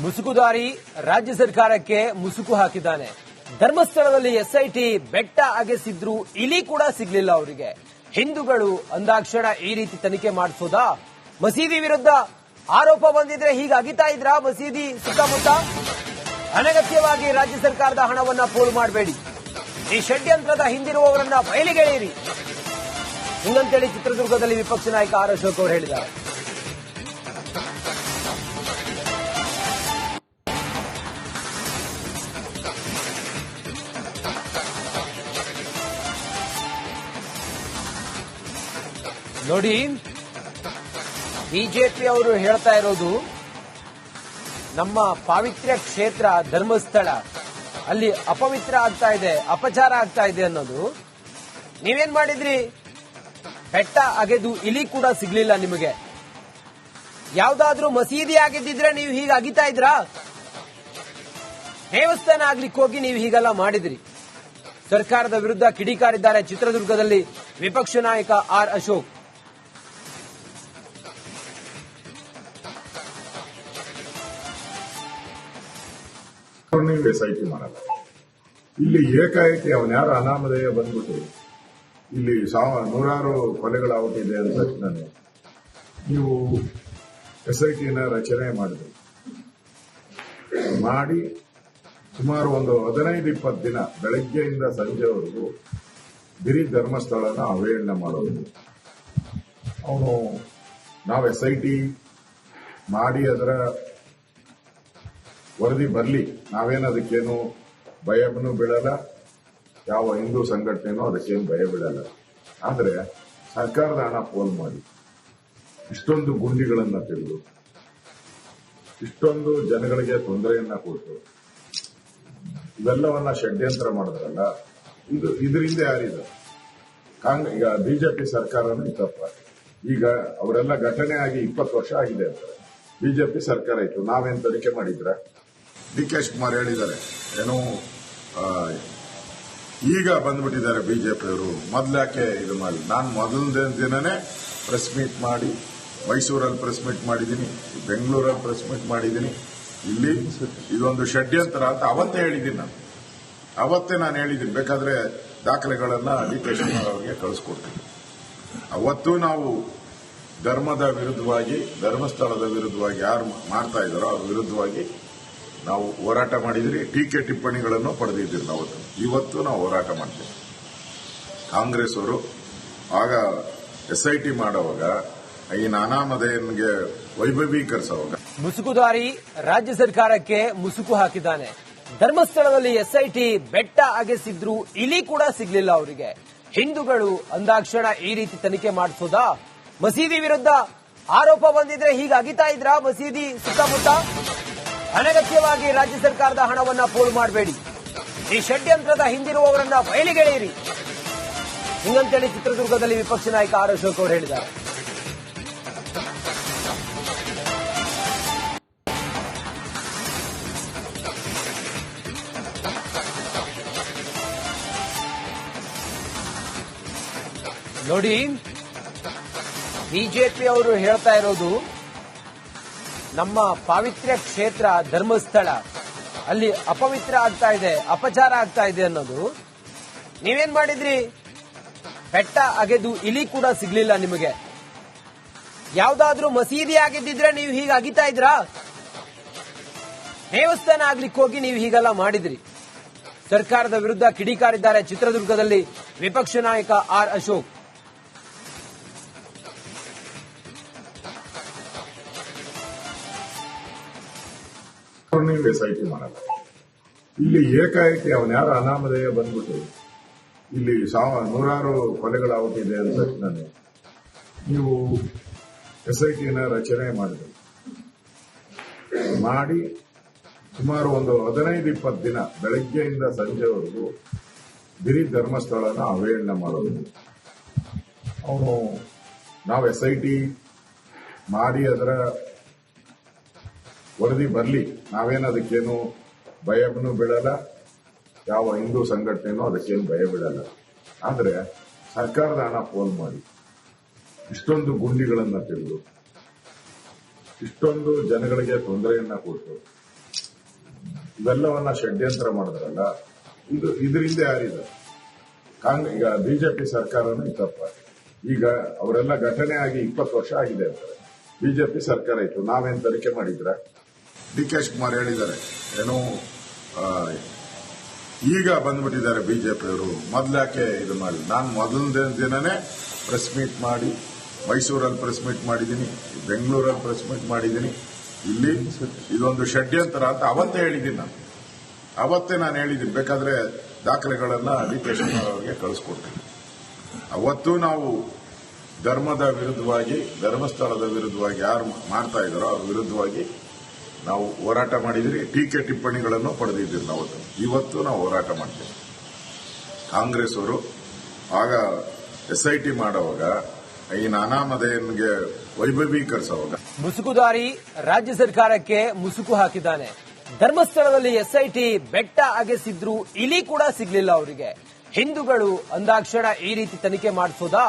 ಮುಸುಕುದಾರಿ ರಾಜ್ಯ ಸರ್ಕಾರಕ್ಕೆ ಮುಸುಕು ಹಾಕಿದ್ದಾನೆ. ಧರ್ಮಸ್ಥಳದಲ್ಲಿ ಎಸ್ಐಟಿ ಬೆಟ್ಟ ಅಗೆಸಿದ್ರು ಇಲಿ ಕೂಡ ಸಿಗ್ಲಿಲ್ಲ ಅವರಿಗೆ. ಹಿಂದೂಗಳು ಅಂದಾಕ್ಷಣ ಈ ರೀತಿ ತನಿಖೆ ಮಾಡಿಸೋದಾ? ಮಸೀದಿ ವಿರುದ್ಧ ಆರೋಪ ಬಂದಿದ್ರೆ ಹೀಗೆ ಅಗಿತಾ ಇದ್ರಾ ಮಸೀದಿ ಸುತ್ತಮುತ್ತ? ಅನಗತ್ಯವಾಗಿ ರಾಜ್ಯ ಸರ್ಕಾರದ ಹಣವನ್ನ ಪೋಲು ಮಾಡಬೇಡಿ, ಈ ಷಡ್ಯಂತ್ರದ ಹಿಂದಿರುವವರನ್ನ ಬಯಲಿಗೆಳೆಯಿರಿ ಹಿಂಗಂತೇಳಿ ಚಿತ್ರದುರ್ಗದಲ್ಲಿ ವಿಪಕ್ಷ ನಾಯಕ ಆರ್ ಅಶೋಕ್ ಅವರು ಹೇಳಿದ್ದಾರೆ. ನೋಡಿ, ಬಿಜೆಪಿ ಅವರು ಹೇಳ್ತಾ ಇರೋದು ನಮ್ಮ ಪಾವಿತ್ರ್ಯ ಕ್ಷೇತ್ರ ಧರ್ಮಸ್ಥಳ ಅಲ್ಲಿ ಅಪವಿತ್ರ ಆಗ್ತಾ ಇದೆ, ಅಪಚಾರ ಆಗ್ತಾ ಇದೆ ಅನ್ನೋದು. ನೀವೇನ್ ಮಾಡಿದ್ರಿ? ಬೆಟ್ಟ ಅಗೆದು ಇಲಿ ಕೂಡ ಸಿಗ್ಲಿಲ್ಲ ನಿಮಗೆ. ಯಾವ್ದಾದ್ರೂ ಮಸೀದಿ ಆಗಿದ್ದಿದ್ರೆ ನೀವು ಹೀಗೆ ಅಗಿತಾ ಇದ್ರಾ? ದೇವಸ್ಥಾನ ಆಗ್ಲಿಕ್ಕೆ ಹೋಗಿ ನೀವು ಹೀಗೆಲ್ಲ ಮಾಡಿದ್ರಿ. ಸರ್ಕಾರದ ವಿರುದ್ಧ ಕಿಡಿಕಾರಿದ್ದಾರೆ ಚಿತ್ರದುರ್ಗದಲ್ಲಿ ವಿಪಕ್ಷ ನಾಯಕ ಆರ್ ಅಶೋಕ್. ಎಸ್ಐಟಿ ಮಾಡಲ್ಲ. ಇಲ್ಲಿ ಏಕಾಏಕಿ ಅವನ್ಯಾರು ಅನಾಮಧೇಯ ಬಂದ್ಬಿಟ್ಟು ಇಲ್ಲಿ ನೂರಾರು ಕೊಲೆಗಳಾಗುತ್ತಿದೆ ಅಂದ ತಕ್ಷಣ ನೀವು ಎಸ್ಐಟಿನ ರಚನೆ ಮಾಡಿದ್ರಿ. ಮಾಡಿ ಸುಮಾರು ಒಂದು 15-20 ದಿನ ಬೆಳಗ್ಗೆಯಿಂದ ಸಂಜೆವರೆಗೂ ಬಿರಿ ಧರ್ಮಸ್ಥಳನ ಅವಹೇಳನ ಮಾಡೋದು. ಅವನು ನಾವು ಎಸ್ಐಟಿ ಮಾಡಿ ಅದರ ವರದಿ ಬರಲಿ, ನಾವೇನು ಅದಕ್ಕೇನು ಭಯನೂ ಬೀಳಲ್ಲ, ಯಾವ ಹಿಂದೂ ಸಂಘಟನೆನೂ ಅದಕ್ಕೇನು ಭಯ ಬೀಳಲ್ಲ. ಆದರೆ ಸರ್ಕಾರದ ಹಣ ಪೋಲ್ ಮಾಡಿ ಇಷ್ಟೊಂದು ಗುಂಡಿಗಳನ್ನ ತೆಗೆದು ಇಷ್ಟೊಂದು ಜನಗಳಿಗೆ ತೊಂದರೆಯನ್ನ ಕೊಟ್ಟು ಇವೆಲ್ಲವನ್ನ ಷಡ್ಯಂತ್ರ ಮಾಡಿದ್ರಲ್ಲ, ಇದರಿಂದ ಯಾರಿದೆ? ಈಗ ಬಿಜೆಪಿ ಸರ್ಕಾರನೂ ತಪ್ಪ. ಈಗ ಅವರೆಲ್ಲ ಘಟನೆ ಆಗಿ 20 ವರ್ಷ ಆಗಿದೆ ಅಂತಾರೆ. ಬಿಜೆಪಿ ಸರ್ಕಾರ ಇತ್ತು, ನಾವೇನು ತನಿಖೆ ಮಾಡಿದ್ರ? ಡಿ ಕೆ ಶಿವಕುಮಾರ್ ಹೇಳಿದ್ದಾರೆ ಏನು, ಈಗ ಬಂದ್ಬಿಟ್ಟಿದ್ದಾರೆ ಬಿಜೆಪಿಯವರು, ಮೊದ್ಲಾಕೆ ಇದು ಮಾಡಿ. ನಾನು ಮೊದಲನೇ ದಿನನೇ ಪ್ರೆಸ್ ಮೀಟ್ ಮಾಡಿ ಮೈಸೂರಲ್ಲಿ ಪ್ರೆಸ್ ಮೀಟ್ ಮಾಡಿದ್ದೀನಿ, ಬೆಂಗಳೂರಲ್ಲಿ ಪ್ರೆಸ್ ಮೀಟ್ ಮಾಡಿದ್ದೀನಿ. ಇಲ್ಲಿ ಇದೊಂದು ಷಡ್ಯಂತ್ರ ಅಂತ ಅವತ್ತೇ ಹೇಳಿದ್ದೀನಿ. ಅವತ್ತೇ ನಾನು ಹೇಳಿದ್ದೀನಿ, ಬೇಕಾದ್ರೆ ದಾಖಲೆಗಳನ್ನ ಡಿ ಕೆ ಶಿವಕುಮಾರ್ ಅವರಿಗೆ ಕಳಿಸ್ಕೊಡ್ತೀನಿ. ಅವತ್ತು ನಾವು ಧರ್ಮದ ವಿರುದ್ಧವಾಗಿ, ಧರ್ಮಸ್ಥಳದ ವಿರುದ್ಧವಾಗಿ ಯಾರು ಮಾಡ್ತಾ ಇದ್ದಾರೋ ಅವ್ರ ವಿರುದ್ಧವಾಗಿ ನಾವು ಹೋರಾಟ ಮಾಡಿದ್ರಿ. ಟೀಕೆ ಟಿಪ್ಪಣಿಗಳನ್ನು ಪಡೆದಿದ್ದೀರಿ. ಇವತ್ತು ನಾವು ಹೋರಾಟ ಮಾಡ್ತೀವಿ. ಕಾಂಗ್ರೆಸ್ ಅವರು ಆಗ ಎಸ್ಐಟಿ ಮಾಡುವಾಗ ಈ ಅನಾಮಧೇಯನಿಗೆ ವೈಭವೀಕರಿಸುವಾಗ ಮುಸುಕುದಾರಿ ರಾಜ್ಯ ಸರ್ಕಾರಕ್ಕೆ ಮುಸುಕು ಹಾಕಿದ್ದಾನೆ. ಧರ್ಮಸ್ಥಳದಲ್ಲಿ ಎಸ್ಐಟಿ ಬೆಟ್ಟ ಅಗೆಸಿದ್ರು ಇಲಿ ಕೂಡ ಸಿಗ್ಲಿಲ್ಲ ಅವರಿಗೆ. ಹಿಂದೂಗಳು ಅಂದಾಕ್ಷಣ ಈ ರೀತಿ ತನಿಖೆ ಮಾಡಿಸೋದಾ? ಮಸೀದಿ ವಿರುದ್ಧ ಆರೋಪ ಬಂದಿದ್ರೆ ಹೀಗೆ ಅಗಿತಾ ಇದ್ರಾ ಮಸೀದಿ ಸುತ್ತಮುತ್ತ? ಅನಗತ್ಯವಾಗಿ ರಾಜ್ಯ ಸರ್ಕಾರದ ಹಣವನ್ನ ಪೋಲು ಮಾಡಬೇಡಿ, ಈ ಷಡ್ಯಂತ್ರದ ಹಿಂದಿರುವವರನ್ನ ಬಯಲಿಗೆಳೆಯಿರಿ ಹಿಂಗಂತೇಳಿ ಚಿತ್ರದುರ್ಗದಲ್ಲಿ ವಿಪಕ್ಷ ನಾಯಕ ಆರ್ ಅಶೋಕ್ ಅವರು ಹೇಳಿದ್ದಾರೆ. ನೋಡಿ, ಬಿಜೆಪಿ ಅವರು ಹೇಳ್ತಾ ಇರೋದು ನಮ್ಮ ಪಾವಿತ್ರ್ಯ ಕ್ಷೇತ್ರ ಧರ್ಮಸ್ಥಳ ಅಲ್ಲಿ ಅಪವಿತ್ರ ಆಗ್ತಾ ಇದೆ, ಅಪಚಾರ ಆಗ್ತಾ ಇದೆ ಅನ್ನೋದು. ನೀವೇನ್ ಮಾಡಿದ್ರಿ? ಬೆಟ್ಟ ಅಗೆದು ಇಲಿ ಕೂಡ ಸಿಗ್ಲಿಲ್ಲ ನಿಮಗೆ. ಯಾವ್ದಾದ್ರೂ ಮಸೀದಿ ಆಗಿದ್ದಿದ್ರೆ ನೀವು ಹೀಗೆ ಅಗಿತಾ ಇದ್ರಾ? ದೇವಸ್ಥಾನ ಆಗ್ಲಿಕ್ಕೆ ಹೋಗಿ ನೀವು ಹೀಗೆಲ್ಲ ಮಾಡಿದ್ರಿ. ಸರ್ಕಾರದ ವಿರುದ್ಧ ಕಿಡಿಕಾರಿದ್ದಾರೆ ಚಿತ್ರದುರ್ಗದಲ್ಲಿ ವಿಪಕ್ಷ ನಾಯಕ ಆರ್ ಅಶೋಕ್. ಎಸ್ಐಟಿ ಮಾಡಲ್ಲ. ಇಲ್ಲಿ ಏಕಾಏಕಿ ಅವನ್ಯಾರು ಅನಾಮಧೇಯ ಬಂದ್ಬಿಟ್ಟು ಇಲ್ಲಿ ನೂರಾರು ಕೊಲೆಗಳಾಗುತ್ತಿದೆ ಅಂದ ತಕ್ಷಣ ನೀವು ಎಸ್ಐಟಿನ ರಚನೆ ಮಾಡಿದ್ರಿ. ಮಾಡಿ ಸುಮಾರು ಒಂದು 15-20 ದಿನ ಬೆಳಗ್ಗೆಯಿಂದ ಸಂಜೆವರೆಗೂ ಬಿರಿ ಧರ್ಮಸ್ಥಳನ ಅವಹೇಳನ ಮಾಡೋದು. ಅವನು ನಾವು ಎಸ್ಐಟಿ ಮಾಡಿ ಅದರ ವರದಿ ಬರಲಿ, ನಾವೇನು ಅದಕ್ಕೇನು ಭಯನೂ ಬೀಳಲ್ಲ, ಯಾವ ಹಿಂದೂ ಸಂಘಟನೆನೂ ಅದಕ್ಕೇನು ಭಯ ಬೀಳಲ್ಲ. ಆದರೆ ಸರ್ಕಾರದ ಹಣ ಪೋಲ್ ಮಾಡಿ ಇಷ್ಟೊಂದು ಗುಂಡಿಗಳನ್ನ ತೆಗೆದು ಇಷ್ಟೊಂದು ಜನಗಳಿಗೆ ತೊಂದರೆಯನ್ನ ಕೊಟ್ಟು ಇವೆಲ್ಲವನ್ನ ಷಡ್ಯಂತ್ರ ಮಾಡಿದ್ರಲ್ಲ, ಇದರಿಂದ ಯಾರಿದೆ? ಈಗ ಬಿಜೆಪಿ ಸರ್ಕಾರನೂ ತಪ್ಪ. ಈಗ ಅವರೆಲ್ಲ ಘಟನೆ ಆಗಿ 20 ವರ್ಷ ಆಗಿದೆ ಅಂತಾರೆ. ಬಿಜೆಪಿ ಸರ್ಕಾರ ಇತ್ತು, ನಾವೇನ್ ತನಿಖೆ ಮಾಡಿದ್ರ? ಡಿ ಕೆ ಶಿವಕುಮಾರ್ ಹೇಳಿದ್ದಾರೆ, ಏನು ಈಗ ಬಂದ್ಬಿಟ್ಟಿದ್ದಾರೆ ಬಿಜೆಪಿಯವರು, ಮೊದ್ಲಾಕೆ ಇದು ಮಾಡಿ. ನಾನು ಮೊದಲನೇ ದಿನನೇ ಪ್ರೆಸ್ ಮೀಟ್ ಮಾಡಿ, ಮೈಸೂರಲ್ಲಿ ಪ್ರೆಸ್ ಮೀಟ್ ಮಾಡಿದ್ದೀನಿ, ಬೆಂಗಳೂರಲ್ಲಿ ಪ್ರೆಸ್ ಮೀಟ್ ಮಾಡಿದ್ದೀನಿ. ಇಲ್ಲಿ ಇದೊಂದು ಷಡ್ಯಂತ್ರ ಅಂತ ಅವತ್ತೇ ಹೇಳಿದ್ದೀನಿ ನಾನು. ಅವತ್ತೇ ನಾನು ಹೇಳಿದ್ದೀನಿ, ಬೇಕಾದ್ರೆ ದಾಖಲೆಗಳನ್ನ ಡಿ ಕೆ ಶಿವಕುಮಾರ್ ಅವರಿಗೆ ಕಳಿಸ್ಕೊಡ್ತೀನಿ. ಅವತ್ತು ನಾವು ಧರ್ಮದ ವಿರುದ್ಧವಾಗಿ, ಧರ್ಮಸ್ಥಳದ ವಿರುದ್ಧವಾಗಿ ಯಾರು ಮಾಡ್ತಾ ಇದ್ದಾರೋ ಅವ್ರ ವಿರುದ್ಧವಾಗಿ ನಾವು ಹೋರಾಟ ಮಾಡಿದ್ರಿ. ಟೀಕೆ ಟಿಪ್ಪಣಿಗಳನ್ನು ಪಡೆದಿದ್ದೀವಿ ನಾವು. ಇವತ್ತು ನಾವು ಹೋರಾಟ ಮಾಡ್ತೀವಿ. ಕಾಂಗ್ರೆಸ್ ಅವರು ಆಗ SIT ಮಾಡುವಾಗ, ಈ ಅನಾಮಧೇಯನ್ಗೆ ವೈಭವೀಕರಿಸುವಾಗ ಮುಸುಕುದಾರಿ ರಾಜ್ಯ ಸರ್ಕಾರಕ್ಕೆ ಮುಸುಕು ಹಾಕಿದ್ದಾನೆ. ಧರ್ಮಸ್ಥಳದಲ್ಲಿ SIT ಬೆಟ್ಟ ಅಗೆಸಿದ್ರು ಇಲಿ ಕೂಡ ಸಿಗ್ಲಿಲ್ಲ ಅವರಿಗೆ. ಹಿಂದೂಗಳು ಅಂದಾಕ್ಷಣ ಈ ರೀತಿ ತನಿಖೆ ಮಾಡಿಸೋದಾ?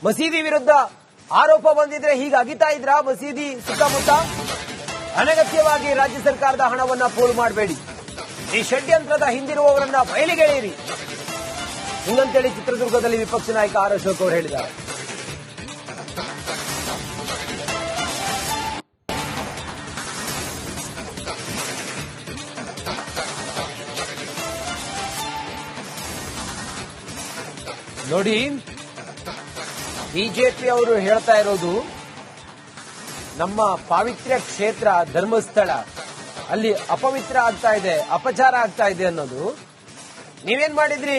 ಮಸೀದಿ ವಿರುದ್ಧ ಆರೋಪ ಬಂದಿದ್ರೆ ಹೀಗೆ ಅಗಿತಾ ಇದ್ರ ಮಸೀದಿ ಸುತ್ತಮುತ್ತ? ಅನಗತ್ಯವಾಗಿ ರಾಜ್ಯ ಸರ್ಕಾರದ ಹಣವನ್ನ ಪೋಲು ಮಾಡಬೇಡಿ. ಈ ಷಡ್ಯಂತ್ರದ ಹಿಂದಿರುವವರನ್ನ ಬಯಲಿಗೆಳೆಯಿರಿ ಹಿಂಗಂತೇಳಿ ಚಿತ್ರದುರ್ಗದಲ್ಲಿ ವಿಪಕ್ಷ ನಾಯಕ ಆರ್ ಅಶೋಕ್ ಅವರು ಹೇಳಿದ್ದಾರೆ. ನೋಡಿ, ಬಿಜೆಪಿ ಅವರು ಹೇಳ್ತಾ ಇರೋದು ನಮ್ಮ ಪಾವಿತ್ರ್ಯ ಕ್ಷೇತ್ರ ಧರ್ಮಸ್ಥಳ ಅಲ್ಲಿ ಅಪವಿತ್ರ ಆಗ್ತಾ ಇದೆ, ಅಪಚಾರ ಆಗ್ತಾ ಇದೆ ಅನ್ನೋದು. ನೀವೇನ್ ಮಾಡಿದ್ರಿ?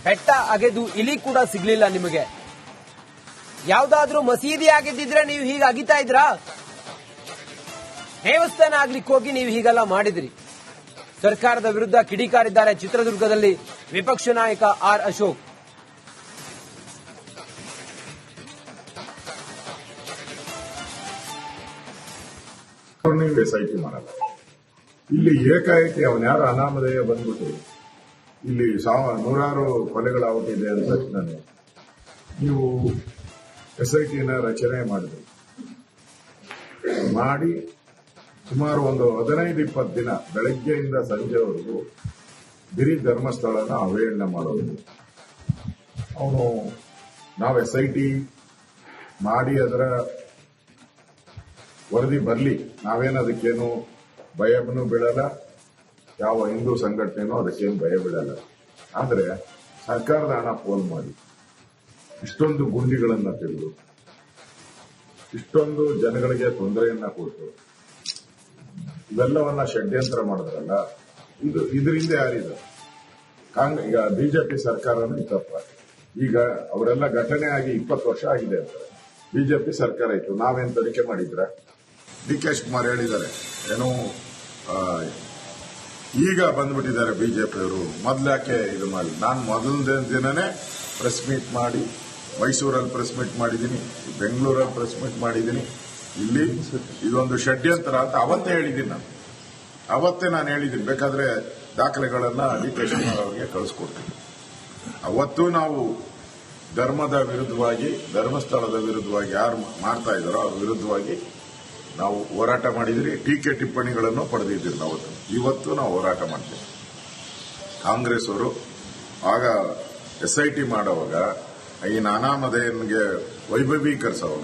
ಬೆಟ್ಟ ಅಗೆದು ಇಲಿ ಕೂಡ ಸಿಗ್ಲಿಲ್ಲ ನಿಮಗೆ. ಯಾವ್ದಾದ್ರೂ ಮಸೀದಿ ಆಗಿದ್ದಿದ್ರೆ ನೀವು ಹೀಗೆ ಅಗಿತಾ ಇದ್ರಾ? ದೇವಸ್ಥಾನ ಆಗ್ಲಿಕ್ಕೆ ಹೋಗಿ ನೀವು ಹೀಗೆಲ್ಲ ಮಾಡಿದ್ರಿ. ಸರ್ಕಾರದ ವಿರುದ್ಧ ಕಿಡಿಕಾರಿದ್ದಾರೆ ಚಿತ್ರದುರ್ಗದಲ್ಲಿ ವಿಪಕ್ಷ ನಾಯಕ ಆರ್ ಅಶೋಕ್. ನೀವು SIT ಮಾಡಲ್ಲ. ಇಲ್ಲಿ ಏಕಾಏಕಿ ಅವನ್ಯಾರು ಅನಾಮಧೇಯ ಬಂದ್ಬಿಟ್ಟು ಇಲ್ಲಿ ನೂರಾರು ಕೊಲೆಗಳಾಗುತ್ತಿದೆ ಅಂದ ತಕ್ಷಣ ನೀವು SITನ ರಚನೆ ಮಾಡಿದ್ರಿ. ಮಾಡಿ ಸುಮಾರು ಒಂದು 15-20 ದಿನ ಬೆಳಗ್ಗೆಯಿಂದ ಸಂಜೆವರೆಗೂ ಬರೀ ಧರ್ಮಸ್ಥಳನ ಅವಹೇಳನ ಮಾಡೋದು. ಅವನು ನಾವು SIT ಮಾಡಿ ಅದರ ವರದಿ ಬರಲಿ, ನಾವೇನದಕ್ಕೇನು ಭಯನೂ ಬೀಳಲ್ಲ, ಯಾವ ಹಿಂದೂ ಸಂಘಟನೆನೂ ಅದಕ್ಕೇನು ಭಯ ಬೀಳಲ್ಲ. ಆದ್ರೆ ಸರ್ಕಾರದ ಹಣ ಪೋಲ್ ಮಾಡಿ ಇಷ್ಟೊಂದು ಗುಂಡಿಗಳನ್ನ ತೆಗೆದು ಇಷ್ಟೊಂದು ಜನಗಳಿಗೆ ತೊಂದರೆಯನ್ನ ಕೊಟ್ಟು ಇವೆಲ್ಲವನ್ನ ಷಡ್ಯಂತ್ರ ಮಾಡಿದ್ರಲ್ಲ, ಇದರಿಂದ ಯಾರಿದೆ? ಈಗ ಬಿಜೆಪಿ ಸರ್ಕಾರನೂ ತಪ್ಪ. ಈಗ ಅವರೆಲ್ಲ ಘಟನೆ ಆಗಿ 20 ವರ್ಷ ಆಗಿದೆ ಅಂತಾರೆ. ಬಿಜೆಪಿ ಸರ್ಕಾರ ಇತ್ತು, ನಾವೇನ್ ತನಿಖೆ ಮಾಡಿದ್ರ? ಡಿ ಕೆ ಶಿವಕುಮಾರ್ ಹೇಳಿದ್ದಾರೆ, ಏನು ಈಗ ಬಂದ್ಬಿಟ್ಟಿದ್ದಾರೆ ಬಿಜೆಪಿಯವರು, ಮೊದ್ಲಾಕೆ ಇದು ಮಾಡಿ. ನಾನು ಮೊದಲನೇ ದಿನನೇ ಪ್ರೆಸ್ ಮೀಟ್ ಮಾಡಿ, ಮೈಸೂರಲ್ಲಿ ಪ್ರೆಸ್ ಮೀಟ್ ಮಾಡಿದ್ದೀನಿ, ಬೆಂಗಳೂರಲ್ಲಿ ಪ್ರೆಸ್ ಮೀಟ್ ಮಾಡಿದ್ದೀನಿ. ಇಲ್ಲಿ ಇದೊಂದು ಷಡ್ಯಂತ್ರ ಅಂತ ಅವತ್ತೇ ಹೇಳಿದ್ದೀನಿ ನಾನು. ಅವತ್ತೇ ನಾನು ಹೇಳಿದ್ದೀನಿ, ಬೇಕಾದ್ರೆ ದಾಖಲೆಗಳನ್ನ ಡಿ ಕೆ ಶಿವಕುಮಾರ್ ಅವರಿಗೆ ಕಳಿಸ್ಕೊಡ್ತೀನಿ. ಅವತ್ತು ನಾವು ಧರ್ಮದ ವಿರುದ್ಧವಾಗಿ, ಧರ್ಮಸ್ಥಳದ ವಿರುದ್ಧವಾಗಿ ಯಾರು ಮಾಡ್ತಾ ಇದ್ದಾರೋ ಅವ್ರ ವಿರುದ್ಧವಾಗಿ ನಾವು ಹೋರಾಟ ಮಾಡಿದ್ರಿ. ಟೀಕೆ ಟಿಪ್ಪಣಿಗಳನ್ನು ಪಡೆದಿದ್ದೀವಿ ನಾವು. ಇವತ್ತು ನಾವು ಹೋರಾಟ ಮಾಡ್ತೀವಿ. ಕಾಂಗ್ರೆಸ್ ಅವರು ಆಗ SIT ಮಾಡುವಾಗ, ಈ ಅನಾಮಧೇಯನ್ಗೆ ವೈಭವೀಕರಿಸುವಾಗ